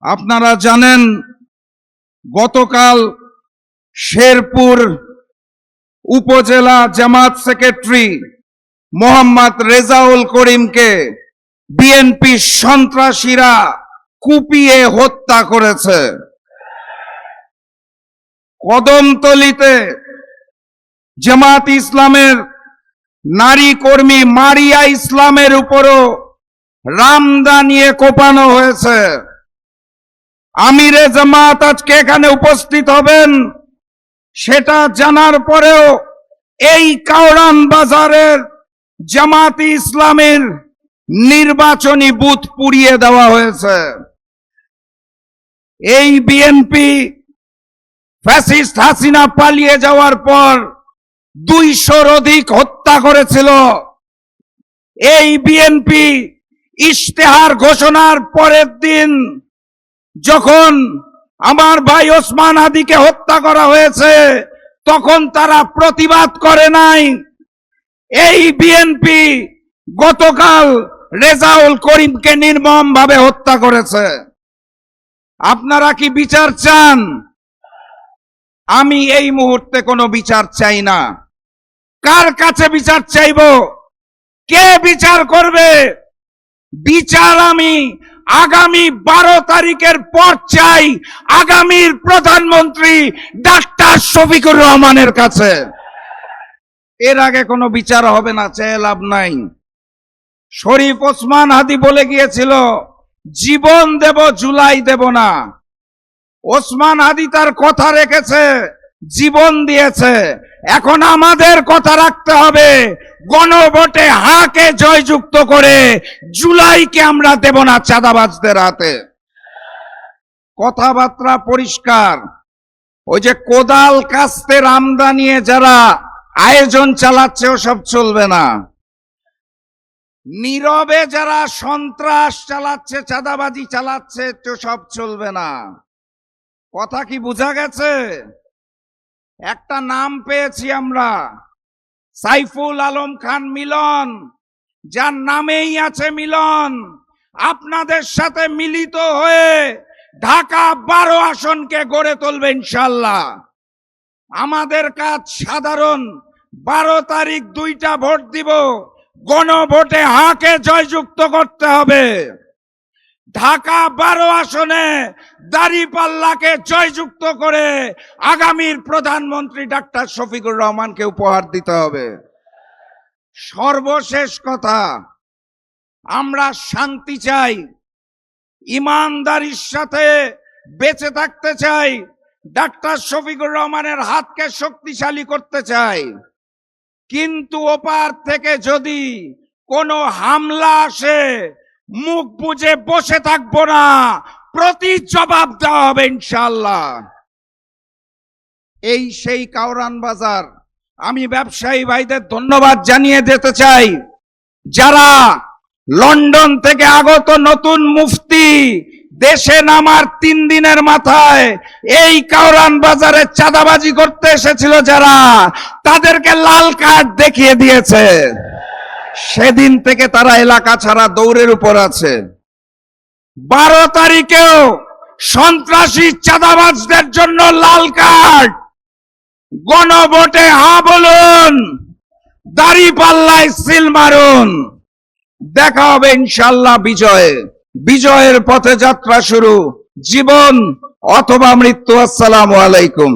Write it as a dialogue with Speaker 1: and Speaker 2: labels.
Speaker 1: আপনারা জানেন গতকাল শেরপুর উপজেলা জামাত সেক্রেটারি মোহাম্মদ রেজাউল করিমকে বিএনপি সন্ত্রাসীরা কুপিয়ে হত্যা করেছে। কদমতলীতে জামাত ইসলামের নারী কর্মী মারিয়া ইসলামের উপরও রামদা নিয়ে কোপানো হয়েছে। আমিরে জামাত আজকে এখানে উপস্থিত হবেন সেটা জানার পরেও এই কাওরান বাজারের জামাত ইসলামের নির্বাচনী বুথ পুড়িয়ে দেওয়া হয়েছে। এই বিএনপি ফ্যাসিস্ট হাসিনা পালিয়ে যাওয়ার পর 200-র অধিক হত্যা করেছিল। এই বিএনপি ইশতেহার ঘোষণার পরের দিন যখন আমার ভাই ওসমান হাদিকে হত্যা করা হয়েছে তখন তারা প্রতিবাদ করে নাই। এই বিএনপি গতকাল রেজাউল করিমকে নির্মমভাবে হত্যা করেছে। আপনারা কি বিচার চান? আমি এই মুহূর্তে কোনো বিচার চাই না। কার কাছে বিচার চাইব? কে বিচার করবে? বিচার আমি আগামী 12 তারিখের পর চাই আগামীর প্রধানমন্ত্রী ডাক্তার শফিকুর রহমানের কাছে। এর আগে কোনো বিচার হবে না, চেয়ে লাভ নাই। শরীফ ওসমান হাদি বলে গিয়েছিল জীবন দেব, জুলাই দেব না। ওসমান হাদি তার কথা রেখেছে, জীবন দিয়েছে। এখন আমাদের কথা রাখতে হবে, গণভোটে হাকে জয়যুক্ত করে জুলাইকে আমরা দেব না চাঁদাবাজদের হাতে। কথাবার্তা পরিষ্কার। ওই যে কোদাল কাস্তে রামদা নিয়ে যারা আয়োজন চালাচ্ছে ওসব চলবে না। নীরবে যারা সন্ত্রাস চালাচ্ছে, চাঁদাবাজি চালাচ্ছে, তো সব চলবে না। কথা কি বোঝা গেছে? একটা নাম পেয়েছি আমরা, সাইফুল আলম খান মিলন, যার নামেই আছে মিলন। আপনাদের সাথে মিলিত হয়ে ঢাকা 12 আসনকে গড়ে তুলবে ইনশাআল্লাহ। আমাদের কাজ সাধারণ, 12 তারিখ 2টা ভোট দিব, গণভোটে হাকে জয়যুক্ত করতে হবে। ঢাকা 12 আসনে দাঁড়িপাল্লাকে জয়যুক্ত করে আগামীর প্রধানমন্ত্রী ডাক্তার শফিকুর রহমানকে উপহার দিতে হবে। সর্বশেষ কথা, আমরা শান্তি চাই, ইমানদারির সাথে বেঁচে থাকতে চাই, ডাক্তার শফিকুর রহমানের হাতকে শক্তিশালী করতে চাই। কিন্তু ওপার থেকে যদি কোনো হামলা আসে মুখ বুজে বসে থাকবো না, প্রতি জবাব দেওয়া হবে ইনশাআল্লাহ। এই সেই কাওরান বাজার। আমি ব্যবসায়ী ভাইদের ধন্যবাদ জানিয়ে দিতে চাই, যারা লন্ডন থেকে আগত নতুন মুফতি দেশে নামার 3 দিনের মাথায় এই কাওরান বাজারে চাঁদাবাজি করতে এসেছিল, যারা তাদেরকে লাল কার্ড দেখিয়ে দিয়েছে। সেদিন থেকে তারা এলাকা ছাড়া দৌড়ের উপর আছে। 12 তারিখেও সন্ত্রাসী চাঁদাবাজদের জন্য লাল কার্ড। গণভোটে হা বলুন, দাঁড়িপাল্লায় সিল মারুন। দেখা হবে ইনশাআল্লাহ বিজয়ে। বিজয়ের পথে যাত্রা শুরু, জীবন অথবা মৃত্যু। আসসালামু আলাইকুম।